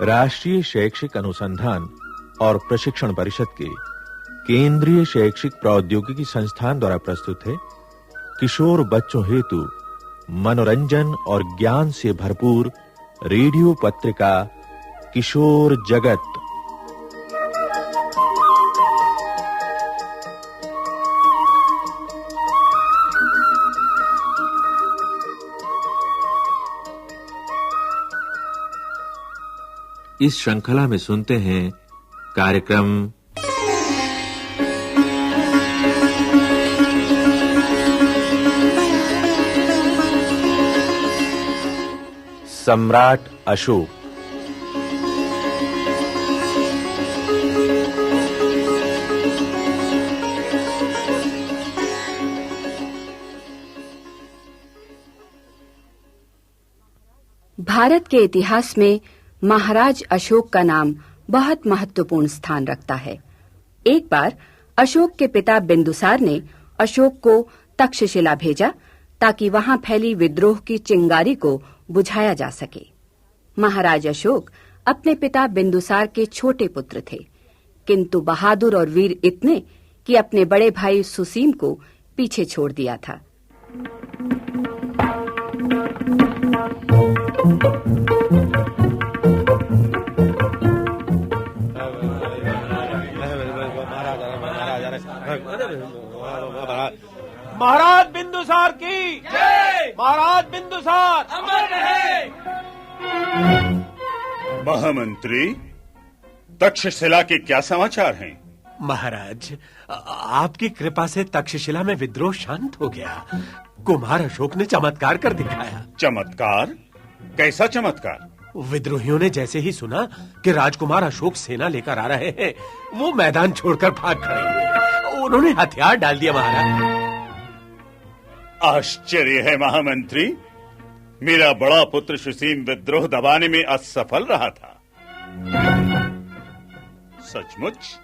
राष्ट्रीय शैक्षिक अनुसंधान और प्रशिक्षण परिषद के केंद्रीय शैक्षिक प्रौद्योगिकी संस्थान द्वारा प्रस्तुत है किशोर बच्चों हेतु मनोरंजन और ज्ञान से भरपूर रेडियो पत्रिका किशोर जगत। इस श्रृंखला में सुनते हैं कार्यक्रम सम्राट अशोक। भारत के इतिहास में महाराज अशोक का नाम बहुत महत्वपूर्ण स्थान रखता है। एक बार अशोक के पिता बिंदुसार ने अशोक को तक्षशिला भेजा ताकि वहां फैली विद्रोह की चिंगारी को बुझाया जा सके। महाराज अशोक अपने पिता बिंदुसार के छोटे पुत्र थे, किंतु बहादुर और वीर इतने कि अपने बड़े भाई सुसीम को पीछे छोड़ दिया था। महाराज बिंदुसार की जय। महाराज बिंदुसार अमर रहे। महामंत्री, तक्षशिला के क्या समाचार हैं? महाराज, आपकी कृपा से तक्षशिला में विद्रोह शांत हो गया। कुमार अशोक ने चमत्कार कर दिखाया। चमत्कार? कैसा चमत्कार? विद्रोहियों ने जैसे ही सुना कि राजकुमार अशोक सेना लेकर आ रहे हैं, वो मैदान छोड़कर भाग खड़े हुए। उन्होंने हथियार डाल दिया। महाराज, आश्चर्य है महामंत्री। मेरा बड़ा पुत्र सुसीम विद्रोह दबाने में असफल रहा था। सचमुच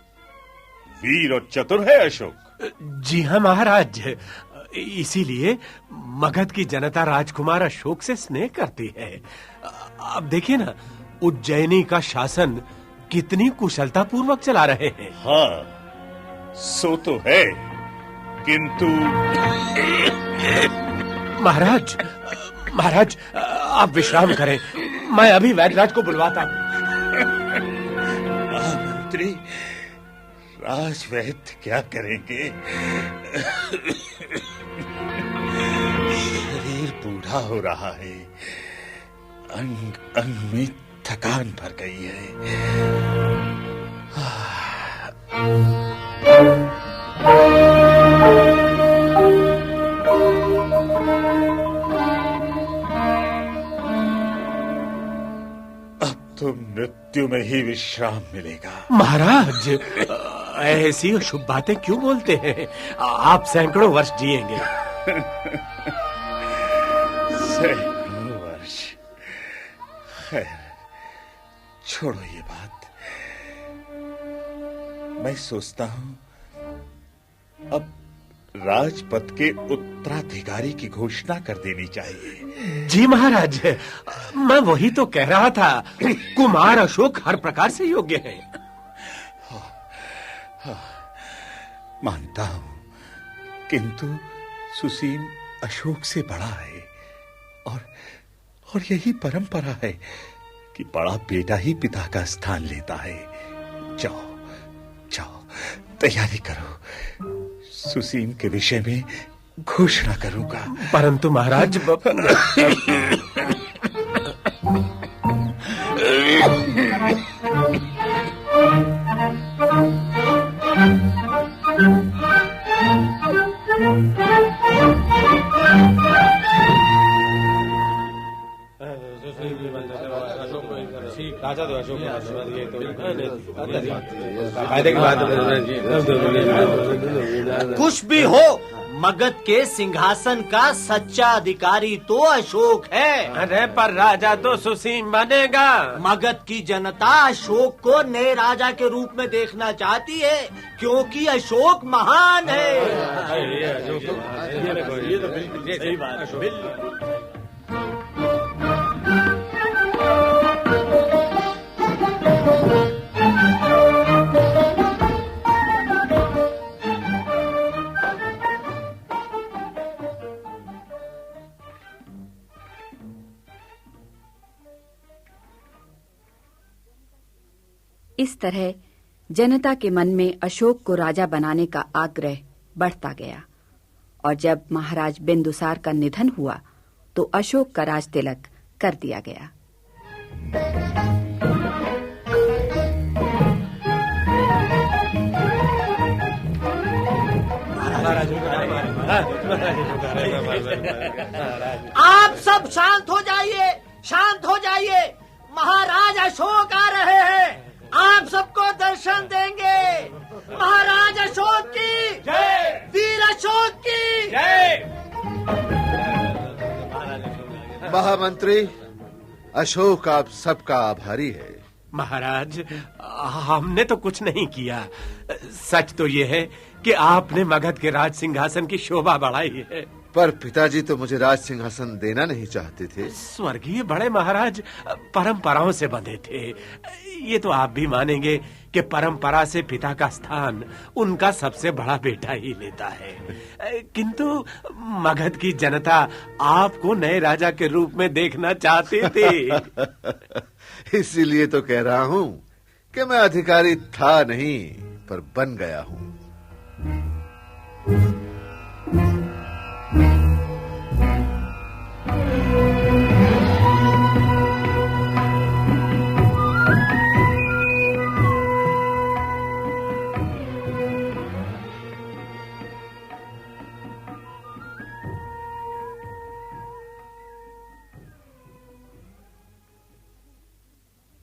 वीर और चतुर है अशोक। जी हाँ महाराज, इसीलिए मगध की जनता राजकुमार अशोक से स्नेह करती है। अब देखिए ना, उज्जैनी का शासन कितनी कुशलता पूर्वक चला रहे हैं। हाँ, सो तो है, किंतु महाराज, आप विश्राम करें, मैं अभी वैद्यराज को बुलवाता हूँ। मंत्री, राजवैद्य क्या करेंगे? शरीर बूढ़ा हो रहा है, अंग अंग में थकान भर गई है। तो मृत्यु में ही विश्राम मिलेगा। महाराज, ऐसी अशुभ बातें क्यों बोलते हैं? आप सैकड़ों वर्ष जिएंगे। सैकड़ों वर्ष? खैर, छोड़ो ये बात। मैं सोचता हूं अब राजपद के उत्तराधिकारी की घोषणा कर देनी चाहिए। जी महाराज, मैं वही तो कह रहा था। कुमार अशोक हर प्रकार से योग्य है। मानता हूं, किंतु सुसीम अशोक से बड़ा है और यही परंपरा है कि बड़ा बेटा ही पिता का स्थान लेता है। जाओ तैयारी करो, सुसीम के विषय में घोषणा करूंगा। परंतु महाराज, कुछ भी हो, मगध के सिंहासन का सच्चा अधिकारी तो अशोक है। अरे पर राजा तो सुसीम बनेगा। मगध की जनता अशोक को नए राजा के रूप में देखना चाहती है, क्योंकि अशोक महान है। ये तो बिल्कुल सही बात है। इस तरह जनता के मन में अशोक को राजा बनाने का आग्रह बढ़ता गया और जब महाराज बिंदुसार का निधन हुआ तो अशोक का राज तिलक कर दिया गया। आप सब शांत हो जाइए, शांत हो जाइए। महाराज अशोक आ रहे हैं, आप सबको दर्शन देंगे। महाराज अशोक की जय, वीर अशोक की जय। महामंत्री, अशोक आप सबका आभारी है। महाराज, हमने तो कुछ नहीं किया। सच तो ये है कि आपने मगध के राज सिंहासन की शोभा बढ़ाई है। पर पिताजी तो मुझे राज सिंहासन देना नहीं चाहते थे। स्वर्गीय बड़े महाराज परंपराओं से बंधे थे। ये तो आप भी मानेंगे कि परंपरा से पिता का स्थान उनका सबसे बड़ा बेटा ही लेता है। किंतु मगध की जनता आपको नए राजा के रूप में देखना चाहती थी। इसीलिए तो कह रहा हूँ कि मैं अधिकारी था नहीं, पर बन गया हूँ।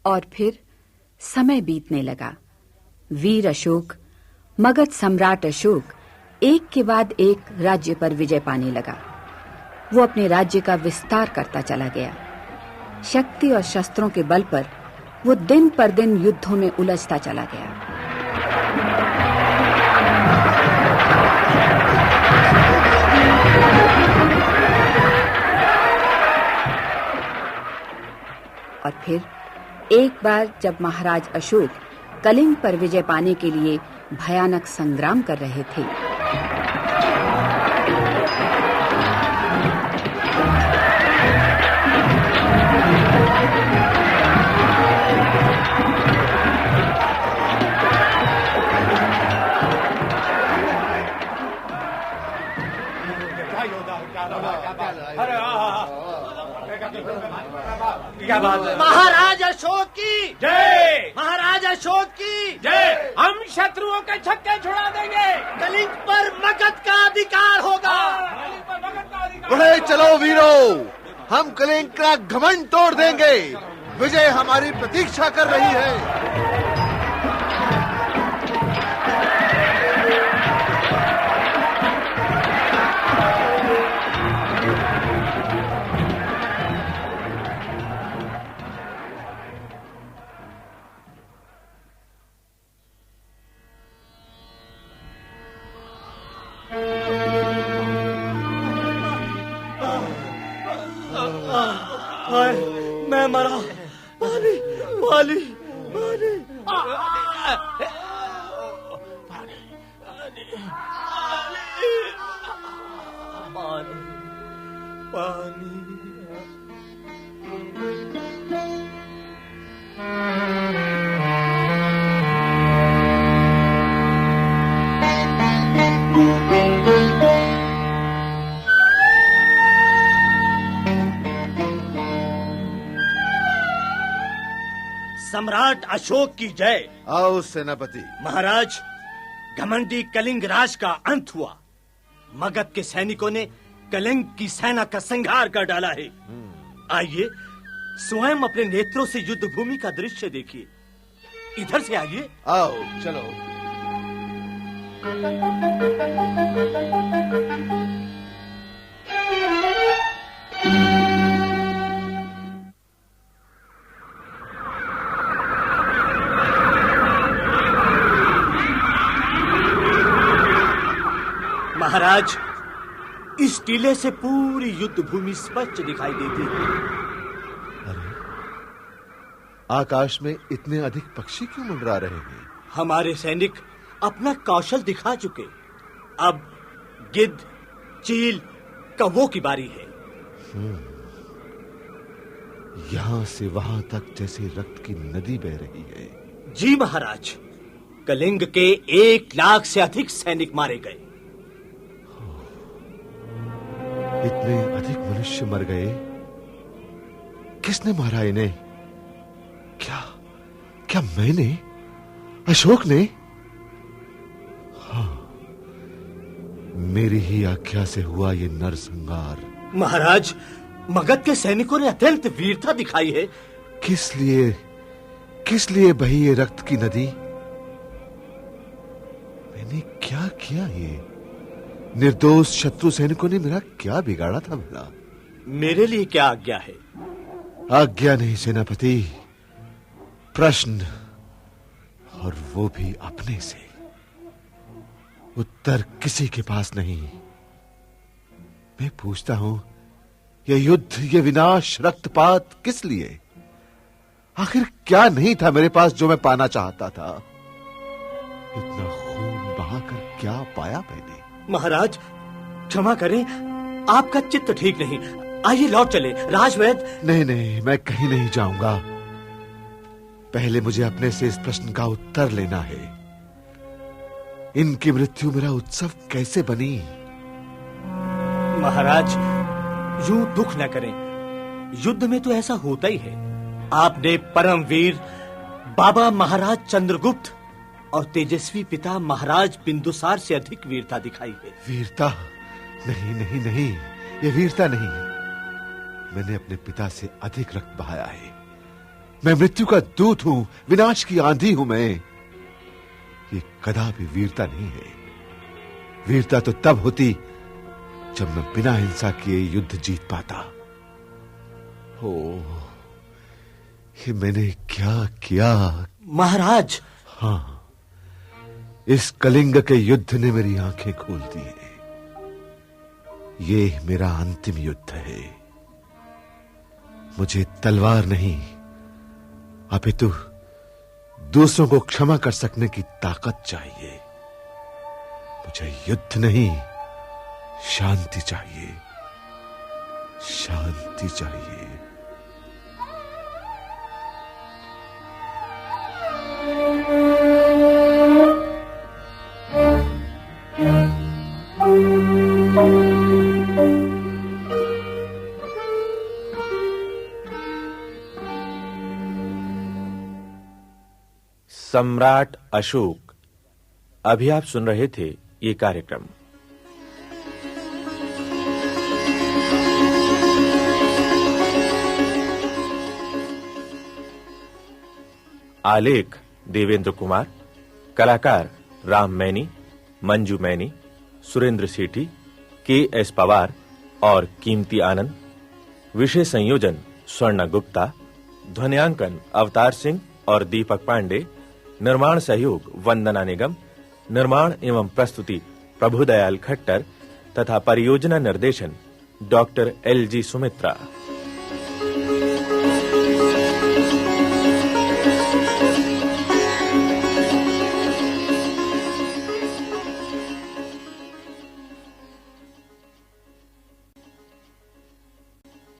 और फिर समय बीतने लगा। वीर अशोक, मगध सम्राट अशोक एक के बाद एक राज्य पर विजय पाने लगा। वो अपने राज्य का विस्तार करता चला गया। शक्ति और शस्त्रों के बल पर वो दिन पर दिन युद्धों में उलझता चला गया। और फिर एक बार जब महाराज अशोक कलिंग पर विजय पाने के लिए भयानक संग्राम कर रहे थे, महाराज अशोक की जय, महाराज अशोक की जय। हम शत्रुओं के छक्के छुड़ा देंगे। कलिंग पर मगध का अधिकार होगा। बढ़े चलो वीरों, हम कलिंग का घमंड तोड़ देंगे। विजय हमारी प्रतीक्षा कर रही है। मैं मरा। पानी पानी पानी पानी। सम्राट अशोक की जय। आओ सेनापति। महाराज, घमंडी कलिंग राज का अंत हुआ। मगध के सैनिकों ने कलिंग की सेना का संहार कर डाला है। आइए स्वयं अपने नेत्रों से युद्ध भूमि का दृश्य देखिए। इधर से आइए। आओ चलो। महाराज, इस टीले से पूरी युद्ध भूमि स्पष्ट दिखाई देती है। अरे, आकाश में इतने अधिक पक्षी क्यों मंडरा रहे हैं? हमारे सैनिक अपना कौशल दिखा चुके। अब गिद्ध, चील, कौवों की बारी है। यहां से वहां तक जैसे रक्त की नदी बह रही है। जी महाराज, कलिंग के 1 लाख से अधिक सैनिक मारे गए। इतने अधिक मनुष्य मर गए। किसने मारा इन्हें? क्या मैंने? अशोक ने? हाँ, मेरी ही आज्ञा से हुआ ये नरसंहार। महाराज, मगध के सैनिकों ने अत्यंत वीरता दिखाई है। किस लिए बही ये रक्त की नदी? मैंने क्या किया? ये निर्दोष शत्रु सैनिकों ने मेरा क्या बिगाड़ा था भला? मेरे लिए क्या आज्ञा है? आज्ञा नहीं सेनापति, प्रश्न, और वो भी अपने से। उत्तर किसी के पास नहीं। मैं पूछता हूं, ये युद्ध, ये विनाश, रक्तपात किस लिए? आखिर क्या नहीं था मेरे पास जो मैं पाना चाहता था? इतना खून बहाकर क्या पाया मैंने? महाराज, क्षमा करें, आपका चित्त ठीक नहीं। आइए लौट चले। राजवैद्य। नहीं, मैं कहीं नहीं जाऊंगा। पहले मुझे अपने से इस प्रश्न का उत्तर लेना है। इनकी मृत्यु मेरा उत्सव कैसे बनी? महाराज, यूं दुख न करें। युद्ध में तो ऐसा होता ही है। आपने परमवीर बाबा महाराज चंद्रगुप्त और तेजस्वी पिता महाराज बिंदुसार से अधिक वीरता दिखाई है। वीरता? नहीं, ये वीरता नहीं। मैंने अपने पिता से अधिक रक्त बहाया है। मैं मृत्यु का दूत हूं, विनाश की आंधी हूं मैं। ये कदापि वीरता नहीं है। वीरता तो तब होती जब मैं बिना हिंसा किए युद्ध जीत पाता। हो, ये मैंने क्या किया? महाराज। हाँ, इस कलिंग के युद्ध ने मेरी आंखें खोल दी हैं। ये मेरा अंतिम युद्ध है। मुझे तलवार नहीं, अपितु दूसरों को क्षमा कर सकने की ताकत चाहिए। मुझे युद्ध नहीं, शांति चाहिए। शांति चाहिए। सम्राट अशोक। अभी आप सुन रहे थे ये कार्यक्रम। आलेख देवेंद्र कुमार, कलाकार राम मैनी, मंजू मैनी, सुरेंद्र सेठी, के.एस. पवार और कीमती आनंद। विषय संयोजन स्वर्णा गुप्ता। ध्वनियांकन अवतार सिंह और दीपक पांडे। निर्माण सहयोग वंदना निगम। निर्माण एवं प्रस्तुति प्रभुदयाल खट्टर तथा परियोजना निर्देशन डॉक्टर L.G. सुमित्रा।